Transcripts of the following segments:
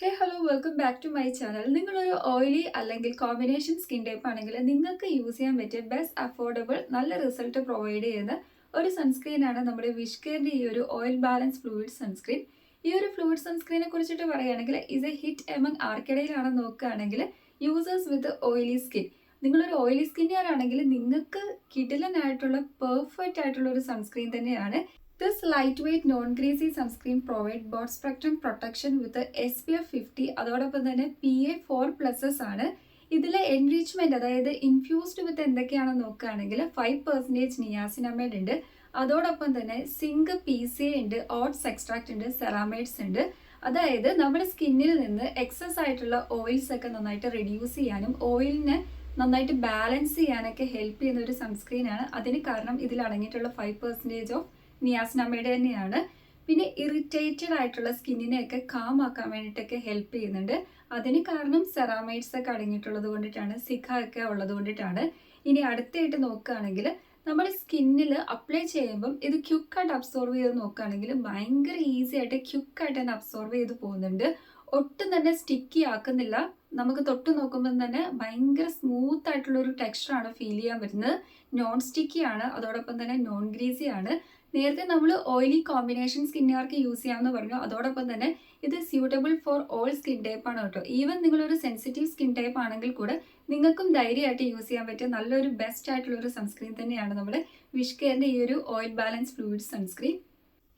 Hey hello welcome back to my channel. നിങ്ങളൊരു oily അല്ലെങ്കിൽ combination skin type ആണെങ്കിൽ നിങ്ങൾക്ക് യൂസ് ചെയ്യാൻ പറ്റിയ ബെസ്റ്റ് അഫോർഡബിൾ നല്ല റിസൾട്ട് പ്രൊവൈഡ് ചെയ്യുന്ന ഒരു സൺസ്ക്രീൻ ആണ് നമ്മുടെ വിഷ്കെയറിന്റെ ഈ ഒരു ഓയിൽ ബാലൻസ് ഫ്ലൂയിഡ് സൺസ്ക്രീൻ. ഈ ഒരു ഫ്ലൂയിഡ് സൺസ്ക്രീനെ കുറിച്ചിട്ട് പറയുകയാണെങ്കിൽ ഇസ് എ ഹിറ്റ് എമംഗ് ആർക്കിടയിലാണ് നോക്കുകയാണെങ്കിൽ യൂസേഴ്സ് വിത്ത് ഓയിലി സ്കിൻ. നിങ്ങളൊരു ഓയിലി സ്കിന്നുകാരാണെങ്കിൽ നിങ്ങൾക്ക് കിടിലനായിട്ടുള്ള പെർഫെക്റ്റ് ആയിട്ടുള്ള ഒരു സൺസ്ക്രീൻ തന്നെയാണ്. This lightweight non-greasy sunscreen provides broad spectrum protection with SPF 50. അതോടൊപ്പം തന്നെ PA4+ ആണ്. ഇതിലെ എൻറിച്ച്മെന്റ് അതായത് ഇൻഫ്യൂസ്ഡ് വിത്ത് എന്തൊക്കെയാണെന്ന് നോക്കുകയാണെങ്കിൽ 5% നിയാസിനമൈഡ് ഉണ്ട്. അതോടൊപ്പം തന്നെ സിങ്ക് PCA ഉണ്ട്, ഓട്സ് എക്സ്ട്രാക്ട് ഉണ്ട്, സെറാമൈഡ്സ് ഉണ്ട്. അതായത് നമ്മുടെ സ്കിന്നിൽ നിന്ന് എക്സസ് ആയിട്ടുള്ള ഓയിൽസ് ഒക്കെ നന്നായിട്ട് റെഡ്യൂസ് ചെയ്യാനും ഓയിലിനെ നന്നായിട്ട് ബാലൻസ് ചെയ്യാനൊക്കെ ഹെൽപ്പ് ചെയ്യുന്ന ഒരു സൺസ്ക്രീൻ ആണ്. അതിന് കാരണം ഇതിൽ അടങ്ങിയിട്ടുള്ള 5% ഓഫ് നിയാസിനമൈഡ് തന്നെയാണ്. പിന്നെ ഇറിറ്റേറ്റഡ് ആയിട്ടുള്ള സ്കിന്നിനെയൊക്കെ കാം ആക്കാൻ വേണ്ടിയിട്ടൊക്കെ ഹെൽപ്പ് ചെയ്യുന്നുണ്ട്. അതിന് കാരണം സെറാമൈഡ്സ് ഒക്കെ അടങ്ങിയിട്ടുള്ളത് കൊണ്ടിട്ടാണ്, സിഖ ഒക്കെ ഉള്ളത് കൊണ്ടിട്ടാണ്. ഇനി അടുത്തായിട്ട് നോക്കുകയാണെങ്കിൽ നമ്മുടെ സ്കിന്നിൽ അപ്ലൈ ചെയ്യുമ്പം ഇത് ക്യുക്കായിട്ട് അബ്സോർവ് ചെയ്ത് നോക്കുകയാണെങ്കിൽ ഭയങ്കര ഈസി ആയിട്ട് ക്യുക്കായിട്ട് തന്നെ അബ്സോർവ് ചെയ്ത് പോകുന്നുണ്ട്. ഒട്ടും തന്നെ സ്റ്റിക്കി ആക്കുന്നില്ല. നമുക്ക് തൊട്ട് നോക്കുമ്പോൾ തന്നെ ഭയങ്കര സ്മൂത്ത് ആയിട്ടുള്ള ഒരു ടെക്സ്ചറാണ് ഫീൽ ചെയ്യാൻ പറ്റുന്നത്. നോൺ സ്റ്റിക്കി ആണ്, അതോടൊപ്പം തന്നെ നോൺ ഗ്രീസി ആണ്. നേരത്തെ നമ്മൾ ഓയിലി കോമ്പിനേഷൻ സ്കിന്നുകാർക്ക് യൂസ് ചെയ്യാമെന്ന് പറഞ്ഞു. അതോടൊപ്പം തന്നെ ഇത് suitable for all skin type ആണ് കേട്ടോ. ഈവൻ നിങ്ങളൊരു സെൻസിറ്റീവ് സ്കിൻ ടൈപ്പ് ആണെങ്കിൽ കൂടെ നിങ്ങൾക്കും ധൈര്യമായിട്ട് യൂസ് ചെയ്യാൻ പറ്റിയ നല്ലൊരു ബെസ്റ്റ് ആയിട്ടുള്ള ഒരു സൺസ്ക്രീൻ തന്നെയാണ് നമ്മുടെ വിഷ്കെയറിന്റെ ഈ ഒരു ഓയിൽ ബാലൻസ് ഫ്ലൂയിഡ് സൺസ്ക്രീൻ.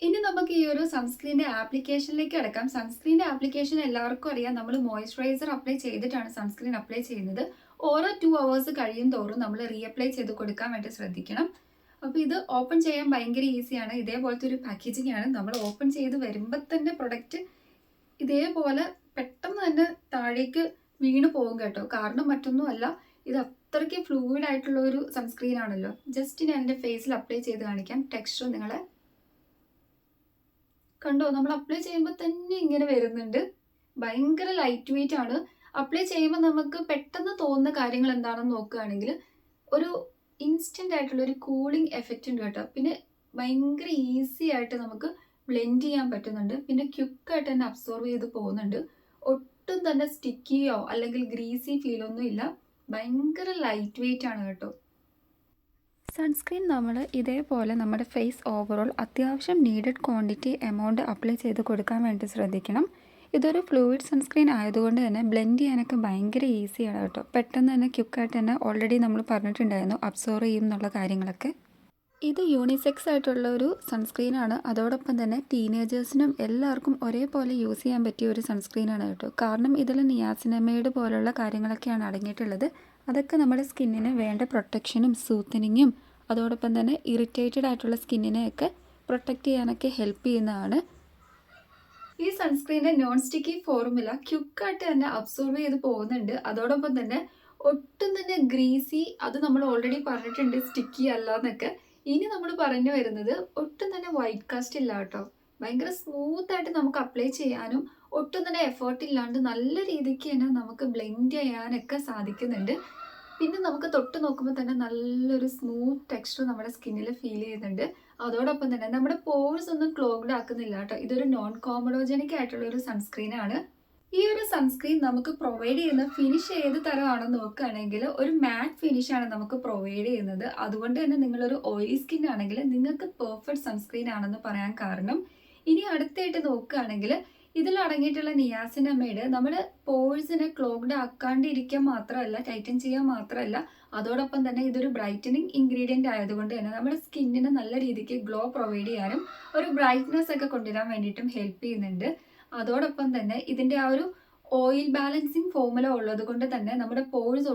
ഇനി നമുക്ക് ഈ ഒരു സൺസ്ക്രീനിന്റെ ആപ്ലിക്കേഷനിലേക്ക് കിടക്കാം. സൺസ്ക്രീനിന്റെ ആപ്ലിക്കേഷൻ എല്ലാവർക്കും അറിയാം. നമ്മൾ മോയ്സ്ചറൈസർ അപ്ലൈ ചെയ്തിട്ടാണ് സൺസ്ക്രീൻ അപ്ലൈ ചെയ്യുന്നത്. ഓരോ 2 hours കഴിയും തോറും നമ്മൾ റീഅപ്ലൈ ചെയ്ത് കൊടുക്കാൻ വേണ്ടി ശ്രദ്ധിക്കണം. അപ്പോൾ ഇത് ഓപ്പൺ ചെയ്യാൻ ഭയങ്കര ഈസിയാണ്. ഇതേപോലത്തെ ഒരു പാക്കേജിംഗ് ആണ്. നമ്മൾ ഓപ്പൺ ചെയ്ത് വരുമ്പോൾ തന്നെ പ്രൊഡക്റ്റ് ഇതേപോലെ പെട്ടെന്ന് തന്നെ താഴേക്ക് വീണ് പോകും കേട്ടോ. കാരണം മറ്റൊന്നുമല്ല, ഇത് അത്രയ്ക്ക് ഫ്ലൂയിഡ് ആയിട്ടുള്ള ഒരു സൺസ്ക്രീൻ ആണല്ലോ. ജസ്റ്റ് ഞാൻ എൻ്റെ ഫേസിൽ അപ്ലൈ ചെയ്ത് കാണിക്കാം. ടെക്സ്ചർ നിങ്ങളെ കണ്ടോ, നമ്മൾ അപ്ലൈ ചെയ്യുമ്പോൾ തന്നെ ഇങ്ങനെ വരുന്നുണ്ട്. ഭയങ്കര ലൈറ്റ് വെയിറ്റ് ആണ്. അപ്ലൈ ചെയ്യുമ്പോൾ നമുക്ക് പെട്ടെന്ന് തോന്നുന്ന കാര്യങ്ങൾ എന്താണെന്ന് നോക്കുകയാണെങ്കിൽ ഒരു ഇൻസ്റ്റന്റ് ആയിട്ടുള്ള ഒരു കൂളിംഗ് എഫക്റ്റ് ഉണ്ട് കേട്ടോ. പിന്നെ ഭയങ്കര ഈസി ആയിട്ട് നമുക്ക് ബ്ലെൻഡ് ചെയ്യാൻ പറ്റുന്നുണ്ട്. പിന്നെ ക്വിക്കായിട്ട് തന്നെ അബ്സോർവ് ചെയ്ത് പോകുന്നുണ്ട്. ഒട്ടും തന്നെ സ്റ്റിക്കിയോ അല്ലെങ്കിൽ ഗ്രീസി ഫീലൊന്നും ഇല്ല. ഭയങ്കര ലൈറ്റ് വെയിറ്റ് ആണ് കേട്ടോ. സൺസ്ക്രീൻ നമ്മൾ ഇതേപോലെ നമ്മുടെ ഫേസ് ഓവറോൾ അത്യാവശ്യം നീഡഡ് ക്വാണ്ടിറ്റി എമൗണ്ട് അപ്ലൈ ചെയ്ത് കൊടുക്കാൻ വേണ്ടി ശ്രദ്ധിക്കണം. ഇതൊരു ഫ്ലൂയിഡ് സൺസ്ക്രീൻ ആയതുകൊണ്ട് തന്നെ ബ്ലെൻഡ് ചെയ്യാനൊക്കെ ഭയങ്കര ഈസിയാണ് കേട്ടോ. പെട്ടെന്ന് തന്നെ ക്വിക്കായിട്ട് തന്നെ ഓൾറെഡി നമ്മൾ പറഞ്ഞിട്ടുണ്ടായിരുന്നു അബ്സോർവ് ചെയ്യും എന്നുള്ള കാര്യങ്ങളൊക്കെ. ഇത് യൂണിസെക്സ് ആയിട്ടുള്ള ഒരു സൺസ്ക്രീനാണ്. അതോടൊപ്പം തന്നെ ടീനേജേഴ്സിനും എല്ലാവർക്കും ഒരേപോലെ യൂസ് ചെയ്യാൻ പറ്റിയ ഒരു സൺസ്ക്രീനാണ് കേട്ടോ. കാരണം ഇതിൽ നിയാസിനമൈഡ് പോലുള്ള കാര്യങ്ങളൊക്കെയാണ് അടങ്ങിയിട്ടുള്ളത്. അതൊക്കെ നമ്മുടെ സ്കിന്നിന് വേണ്ട പ്രൊട്ടക്ഷനും സൂത്തനിങ്ങും അതോടൊപ്പം തന്നെ ഇറിറ്റേറ്റഡ് ആയിട്ടുള്ള സ്കിന്നിനെയൊക്കെ പ്രൊട്ടക്റ്റ് ചെയ്യാനൊക്കെ ഹെൽപ്പ് ചെയ്യുന്നതാണ്. ഈ സൺസ്ക്രീനിന്റെ നോൺ സ്റ്റിക്കി ഫോർമുല ക്യുക്കായിട്ട് തന്നെ അബ്സോർവ് ചെയ്ത് പോകുന്നുണ്ട്. അതോടൊപ്പം തന്നെ ഒട്ടും തന്നെ ഗ്രീസി, അത് നമ്മൾ ഓൾറെഡി പറഞ്ഞിട്ടുണ്ട് സ്റ്റിക്കി അല്ല എന്നൊക്കെ. ഇനി നമ്മൾ പറഞ്ഞു വരുന്നത് ഒട്ടും തന്നെ വൈറ്റ് കാസ്റ്റ് ഇല്ല കേട്ടോ. ഭയങ്കര സ്മൂത്ത് ആയിട്ട് നമുക്ക് അപ്ലൈ ചെയ്യാനും ഒട്ടും തന്നെ എഫേർട്ട് ഇല്ലാണ്ട് നല്ല രീതിക്ക് തന്നെ നമുക്ക് ബ്ലെൻഡ് ചെയ്യാനൊക്കെ സാധിക്കുന്നുണ്ട്. പിന്നെ നമുക്ക് തൊട്ട് നോക്കുമ്പോൾ തന്നെ നല്ലൊരു സ്മൂത്ത് ടെക്സ്ചർ നമ്മുടെ സ്കിന്നിൽ ഫീൽ ചെയ്യുന്നുണ്ട്. അതോടൊപ്പം തന്നെ നമ്മുടെ പോഴ്സ് ഒന്നും ക്ലോഗ്ഡ് ആക്കുന്നില്ല കേട്ടോ. ഇതൊരു നോൺ കോമഡോജനിക് ആയിട്ടുള്ള ഒരു സൺസ്ക്രീൻ ആണ്. ഈ ഒരു സൺസ്ക്രീൻ നമുക്ക് പ്രൊവൈഡ് ചെയ്യുന്ന ഫിനിഷ് ഏത് തരമാണെന്ന് നോക്കുകയാണെങ്കിൽ ഒരു മാറ്റ് ഫിനിഷ് ആണ് നമുക്ക് പ്രൊവൈഡ് ചെയ്യുന്നത്. അതുകൊണ്ട് തന്നെ നിങ്ങളൊരു ഓയിലി സ്കിൻ ആണെങ്കിൽ നിങ്ങൾക്ക് പെർഫെക്റ്റ് സൺസ്ക്രീൻ ആണെന്ന് പറയാൻ കാരണം. ഇനി അടുത്തായിട്ട് നോക്കുകയാണെങ്കിൽ ഇതിൽ അടങ്ങിയിട്ടുള്ള നിയാസിനമൈഡ് നമ്മുടെ പോഴ്സിനെ ക്ലോഗ്ഡ് ആക്കാണ്ടിരിക്കാൻ മാത്രമല്ല, ടൈറ്റൻ ചെയ്യാൻ മാത്രമല്ല, അതോടൊപ്പം തന്നെ ഇതൊരു ബ്രൈറ്റനിങ് ഇൻഗ്രീഡിയന്റ് ആയതുകൊണ്ട് തന്നെ നമ്മുടെ സ്കിന്നിന് നല്ല രീതിക്ക് ഗ്ലോ പ്രൊവൈഡ് ചെയ്യാനും ഒരു ബ്രൈറ്റ്നെസ് ഒക്കെ കൊണ്ടുവരാൻ വേണ്ടിയിട്ടും ഹെൽപ്പ് ചെയ്യുന്നുണ്ട്. അതോടൊപ്പം തന്നെ ഇതിന്റെ ആ ഒരു ഓയിൽ ബാലൻസിങ് ഫോർമുല ഉള്ളത് കൊണ്ട് തന്നെ നമ്മുടെ പോഴ്സ്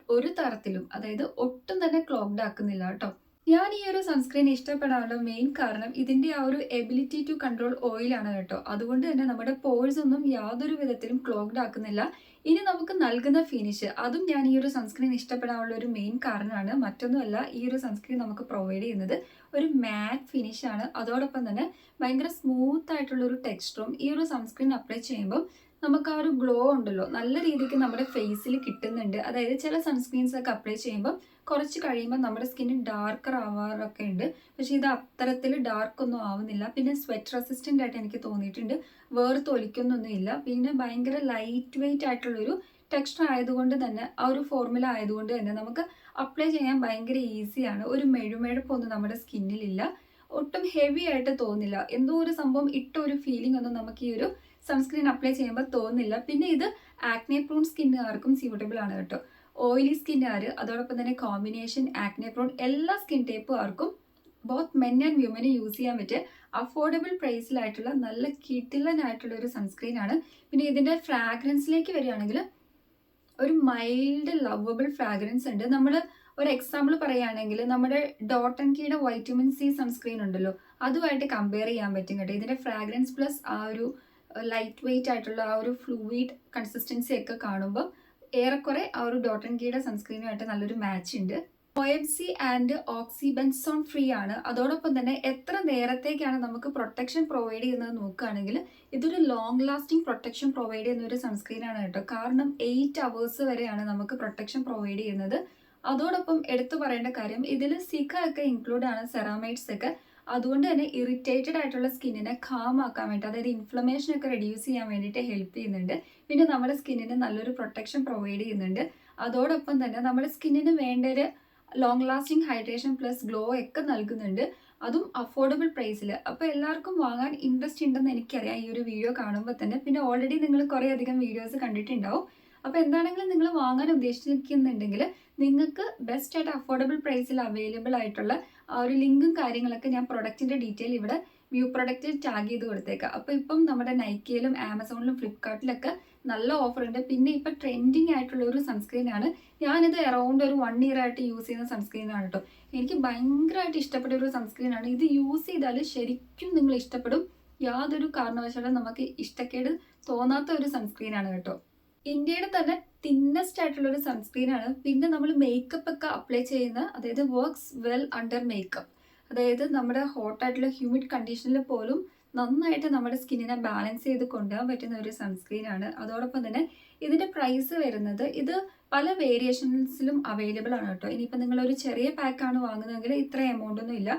ഒരു തരത്തിലും, അതായത് ഒട്ടും തന്നെ ക്ലോഗ്ഡ് ആക്കുന്നില്ല കേട്ടോ. ഞാൻ ഈ ഒരു സൺസ്ക്രീൻ ഇഷ്ടപ്പെടാനുള്ള മെയിൻ കാരണം ഇതിന്റെ ആ ഒരു എബിലിറ്റി ടു കൺട്രോൾ ഓയിൽ ആണ് കേട്ടോ. അതുകൊണ്ട് തന്നെ നമ്മുടെ പോഴ്സ് ഒന്നും യാതൊരു വിധത്തിലും ക്ലോഗ്ഡ് ആക്കുന്നില്ല. ഇനി നമുക്ക് നൽകുന്ന ഫിനിഷ്, അതും ഞാൻ ഈ ഒരു സൺസ്ക്രീൻ ഇഷ്ടപ്പെടാനുള്ള ഒരു മെയിൻ കാരണമാണ്. മറ്റൊന്നുമല്ല, ഈ ഒരു സൺസ്ക്രീൻ നമുക്ക് പ്രൊവൈഡ് ചെയ്യുന്നത് ഒരു മാറ്റ് ഫിനിഷ് ആണ്. അതോടൊപ്പം തന്നെ ഭയങ്കര സ്മൂത്ത് ആയിട്ടുള്ള ഒരു ടെക്സ്ചറും ഈ ഒരു സൺസ്ക്രീൻ അപ്ലൈ ചെയ്യുമ്പോൾ നമുക്ക് ആ ഒരു ഗ്ലോ ഉണ്ടല്ലോ നല്ല രീതിക്ക് നമ്മുടെ ഫേസിൽ കിട്ടുന്നുണ്ട്. അതായത് ചില സൺസ്ക്രീൻസ് ഒക്കെ അപ്ലൈ ചെയ്യുമ്പോൾ കുറച്ച് കഴിയുമ്പോൾ നമ്മുടെ സ്കിന്ന് ഡാർക്കർ ആവാറൊക്കെ ഉണ്ട്. പക്ഷേ ഇത് അത്തരത്തിൽ ഡാർക്കൊന്നും ആവുന്നില്ല. പിന്നെ സ്വെറ്റ് റെസിസ്റ്റൻ്റ് ആയിട്ട് എനിക്ക് തോന്നിയിട്ടുണ്ട്. വേർത്തൊലിക്കൊന്നൊന്നുമില്ല. പിന്നെ ഭയങ്കര ലൈറ്റ് വെയിറ്റ് ആയിട്ടുള്ളൊരു ടെക്സ്ചർ ആയതുകൊണ്ട് തന്നെ, ആ ഒരു ഫോർമുല ആയതുകൊണ്ട് തന്നെ നമുക്ക് അപ്ലൈ ചെയ്യാൻ ഭയങ്കര ഈസിയാണ്. ഒരു മെഴുമെഴുപ്പൊന്നും നമ്മുടെ സ്കിന്നിലില്ല. ഒട്ടും ഹെവി ആയിട്ട് തോന്നില്ല. എന്തോ ഒരു സംഭവം ഇട്ട ഒരു ഫീലിംഗ് ഒന്നും നമുക്ക് ഈ ഒരു സൺസ്ക്രീൻ അപ്ലൈ ചെയ്യുമ്പോൾ തോന്നില്ല. പിന്നെ ഇത് ആക്നെ പ്രോൺ സ്കിന്നുകാർക്കും സ്യൂട്ടബിൾ ആണ് കേട്ടോ. ഓയിലി സ്കിന്നുകാർ, അതോടൊപ്പം തന്നെ കോമ്പിനേഷൻ ആക്നെ പ്രോൺ എല്ലാ സ്കിൻ ടൈപ്പുകാർക്കും both men and women use ചെയ്യാൻ പറ്റിയ അഫോർഡബിൾ പ്രൈസിലായിട്ടുള്ള നല്ല കിടിലനായിട്ടുള്ള ഒരു സൺസ്ക്രീൻ ആണ്. പിന്നെ ഇതിൻ്റെ ഫ്രാഗ്രൻസിലേക്ക് വരികയാണെങ്കിൽ ഒരു മൈൽഡ് ലവബിൾ ഫ്രാഗ്രൻസ് ഉണ്ട്. നമ്മൾ ഒരു എക്സാമ്പിൾ പറയുകയാണെങ്കിൽ നമ്മുടെ ഡോട്ട് ആൻഡ് കീയുടെ വൈറ്റമിൻ സി സൺസ്ക്രീൻ ഉണ്ടല്ലോ, അതുമായിട്ട് കമ്പയർ ചെയ്യാൻ പറ്റും കേട്ടോ. ഇതിൻ്റെ ഫ്രാഗ്രൻസ് പ്ലസ് ആ ഒരു ലൈറ്റ് വെയിറ്റ് ആയിട്ടുള്ള ആ ഒരു ഫ്ലൂയിഡ് കൺസിസ്റ്റൻസി ഒക്കെ കാണുമ്പോൾ ഏറെക്കുറെ ആ ഒരു ഡോട്ട് ആൻഡ് കീയുടെ സൺസ്ക്രീനുമായിട്ട് നല്ലൊരു മാച്ച് ഉണ്ട്. OFC ആൻഡ് ഓക്സിബെൻസോൺ ഫ്രീ ആണ്. അതോടൊപ്പം തന്നെ എത്ര നേരത്തേക്കാണ് നമുക്ക് പ്രൊട്ടക്ഷൻ പ്രൊവൈഡ് ചെയ്യുന്നത് നോക്കുകയാണെങ്കിൽ ഇതൊരു ലോങ് ലാസ്റ്റിംഗ് പ്രൊട്ടക്ഷൻ പ്രൊവൈഡ് ചെയ്യുന്ന ഒരു സൺസ്ക്രീൻ ആണ് കേട്ടോ. കാരണം 8 hours വരെയാണ് നമുക്ക് പ്രൊട്ടക്ഷൻ പ്രൊവൈഡ് ചെയ്യുന്നത്. അതോടൊപ്പം എടുത്തു പറയേണ്ട കാര്യം, ഇതിൽ സിക്ക ഒക്കെ ഇൻക്ലൂഡ് ആണ്, സെറാമൈഡ്സ് ഒക്കെ. അതുകൊണ്ട് തന്നെ ഇറിറ്റേറ്റഡ് ആയിട്ടുള്ള സ്കിന്നിനെ കാം ആക്കാൻ വേണ്ടി, അതായത് ഇൻഫ്ലമേഷൻ ഒക്കെ റെഡ്യൂസ് ചെയ്യാൻ വേണ്ടിയിട്ട് ഹെൽപ്പ് ചെയ്യുന്നുണ്ട്. പിന്നെ നമ്മുടെ സ്കിന്നിന് നല്ലൊരു പ്രൊട്ടക്ഷൻ പ്രൊവൈഡ് ചെയ്യുന്നുണ്ട്. അതോടൊപ്പം തന്നെ നമ്മുടെ സ്കിന്നിന് വേണ്ട ഒരു long lasting hydration plus glow ഒക്കെ നൽകുന്നുണ്ട്. അതും അഫോർഡബിൾ പ്രൈസിൽ. അപ്പോൾ എല്ലാവർക്കും വാങ്ങാൻ ഇൻട്രസ്റ്റ് ഉണ്ടെന്ന് എനിക്കറിയാം ഈ ഒരു വീഡിയോ കാണുമ്പോൾ തന്നെ. പിന്നെ ഓൾറെഡി നിങ്ങൾ കുറേ അധികം വീഡിയോസ് കണ്ടിട്ടുണ്ടാവും. അപ്പോൾ എന്താണെങ്കിലും നിങ്ങൾ വാങ്ങാൻ ഉദ്ദേശിക്കുന്നുണ്ടെങ്കിൽ നിങ്ങൾക്ക് ബെസ്റ്റ് ആയിട്ട് അഫോർഡബിൾ പ്രൈസിൽ അവൈലബിൾ ആയിട്ടുള്ള ആ ഒരു ലിങ്കും കാര്യങ്ങളൊക്കെ ഞാൻ പ്രൊഡക്റ്റിൻ്റെ ഡീറ്റെയിൽ ഇവിടെ വ്യൂ പ്രൊഡക്റ്റിൽ ടാഗ് ചെയ്ത് കൊടുത്തേക്കാം. അപ്പോൾ ഇപ്പം നമ്മുടെ നൈക്കയിലും ആമസോണിലും ഫ്ലിപ്കാർട്ടിലൊക്കെ നല്ല ഓഫർ ഉണ്ട്. പിന്നെ ഇപ്പം ട്രെൻഡിങ് ആയിട്ടുള്ള ഒരു സൺസ്ക്രീനാണ്. ഞാനിത് അറൗണ്ട് ഒരു 1 year ആയിട്ട് യൂസ് ചെയ്യുന്ന സൺസ്ക്രീനാണ് കേട്ടോ. എനിക്ക് ഭയങ്കരമായിട്ട് ഇഷ്ടപ്പെട്ട ഒരു സൺസ്ക്രീനാണ്. ഇത് യൂസ് ചെയ്താൽ ശരിക്കും നിങ്ങൾ ഇഷ്ടപ്പെടും. യാതൊരു കാരണവശാലും നമുക്ക് ഇഷ്ടക്കേട് തോന്നാത്ത ഒരു സൺസ്ക്രീനാണ് കേട്ടോ. ഇന്ത്യയുടെ തന്നെ തിന്നസ്റ്റ് ആയിട്ടുള്ള ഒരു സൺസ്ക്രീനാണ്. പിന്നെ നമ്മൾ മേക്കപ്പ് ഒക്കെ അപ്ലൈ ചെയ്യുന്ന, അതായത് വർക്ക്സ് വെൽ അണ്ടർ മേക്കപ്പ്, അതായത് നമ്മുടെ ഹോട്ടായിട്ടുള്ള ഹ്യൂമിഡ് കണ്ടീഷനിൽ പോലും നന്നായിട്ട് നമ്മുടെ സ്കിന്നിനെ ബാലൻസ് ചെയ്ത് കൊണ്ടുപോകാൻ പറ്റുന്ന ഒരു സൺസ്ക്രീൻ ആണ്. അതോടൊപ്പം തന്നെ ഇതിൻ്റെ പ്രൈസ് വരുന്നത്, ഇത് പല വേരിയേഷൻസിലും അവൈലബിൾ ആണ് കേട്ടോ. ഇനിയിപ്പോൾ നിങ്ങളൊരു ചെറിയ പാക്കാണ് വാങ്ങുന്നതെങ്കിൽ ഇത്ര എമൗണ്ട് ഒന്നും ഇല്ല.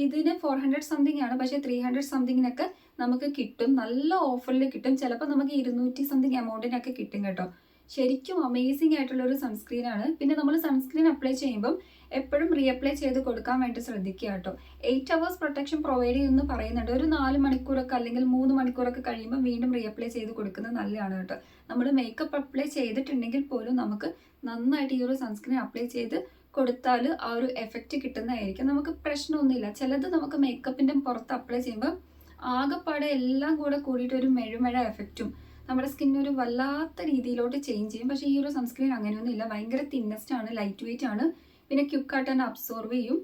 ഇതിന് 400 സംതിങ് ആണ്, പക്ഷേ 300 സംതിങ്ങിനൊക്കെ നമുക്ക് കിട്ടും. നല്ല ഓഫറിൽ കിട്ടും. ചിലപ്പോൾ നമുക്ക് 200 സംതിങ് എമൗണ്ടിനൊക്കെ കിട്ടും കേട്ടോ. ശരിക്കും അമേസിംഗ് ആയിട്ടുള്ള ഒരു സൺസ്ക്രീൻ ആണ്. പിന്നെ നമ്മൾ സൺസ്ക്രീൻ അപ്ലൈ ചെയ്യുമ്പം എപ്പോഴും റീഅപ്ലൈ ചെയ്ത് കൊടുക്കാൻ വേണ്ടി ശ്രദ്ധിക്കുക കേട്ടോ. 8 hours പ്രൊട്ടക്ഷൻ പ്രൊവൈഡ് ചെയ്യുമെന്ന് പറയുന്നുണ്ട്. ഒരു 4 മണിക്കൂറൊക്കെ അല്ലെങ്കിൽ 3 മണിക്കൂറൊക്കെ കഴിയുമ്പോൾ വീണ്ടും റീഅപ്ലൈ ചെയ്ത് കൊടുക്കുന്നത് നല്ലതാണ് കേട്ടോ. നമ്മൾ മേക്കപ്പ് അപ്ലൈ ചെയ്തിട്ടുണ്ടെങ്കിൽ പോലും നമുക്ക് നന്നായിട്ട് ഈ ഒരു സൺസ്ക്രീൻ അപ്ലൈ ചെയ്ത് കൊടുത്താൽ ആ ഒരു എഫക്റ്റ് കിട്ടുന്നതായിരിക്കും. നമുക്ക് പ്രശ്നമൊന്നുമില്ല. ചിലത് നമുക്ക് മേക്കപ്പിൻ്റെ പുറത്ത് അപ്ലൈ ചെയ്യുമ്പോൾ ആകെപ്പാടെ എല്ലാം കൂടെ കൂടിയിട്ട് ഒരു മെഴുമെഴ എഫക്റ്റും നമ്മുടെ സ്കിന്നൊരു വല്ലാത്ത രീതിയിലോട്ട് ചേഞ്ച് ചെയ്യും. പക്ഷേ ഈ ഒരു സൺസ്ക്രീൻ അങ്ങനെയൊന്നുമില്ല. ഭയങ്കര തിന്നസ്റ്റ് ആണ്, ലൈറ്റ് വെയിറ്റ് ആണ്. പിന്നെ ക്യുക്കായിട്ട് തന്നെ അബ്സോർവ് ചെയ്യും.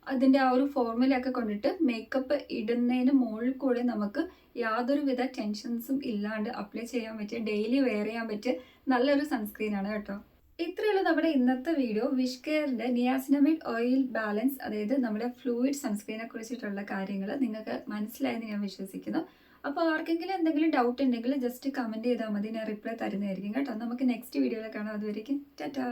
അതിൻ്റെ ആ ഒരു ഫോർമുലയൊക്കെ കൊണ്ടിട്ട് മേക്കപ്പ് ഇടുന്നതിന് മുകളിൽ കൂടെ നമുക്ക് യാതൊരുവിധ ടെൻഷൻസും ഇല്ലാണ്ട് അപ്ലൈ ചെയ്യാൻ പറ്റിയ, ഡെയിലി വെയർ ചെയ്യാൻ പറ്റിയ നല്ലൊരു സൺസ്ക്രീനാണ് കേട്ടോ. ഇത്രയുള്ള നമ്മുടെ ഇന്നത്തെ വീഡിയോ. വിഷ് കെയറിൻ്റെ നിയാസിനമൈഡ് ഓയിൽ ബാലൻസ്, അതായത് നമ്മുടെ ഫ്ലൂയിഡ് സൺസ്ക്രീനെ കുറിച്ചിട്ടുള്ള കാര്യങ്ങൾ നിങ്ങൾക്ക് മനസ്സിലായെന്ന് ഞാൻ വിശ്വസിക്കുന്നു. അപ്പോൾ ആർക്കെങ്കിലും എന്തെങ്കിലും ഡൗട്ട് ഉണ്ടെങ്കിൽ ജസ്റ്റ് കമൻറ്റ് ചെയ്താൽ മതി. ഞാൻ റിപ്ലൈ തരുന്നതായിരിക്കും കേട്ടോ. നമുക്ക് നെക്സ്റ്റ് വീഡിയോയിൽ കാണാം. അതുവരെയ്ക്കും ടാറ്റാ.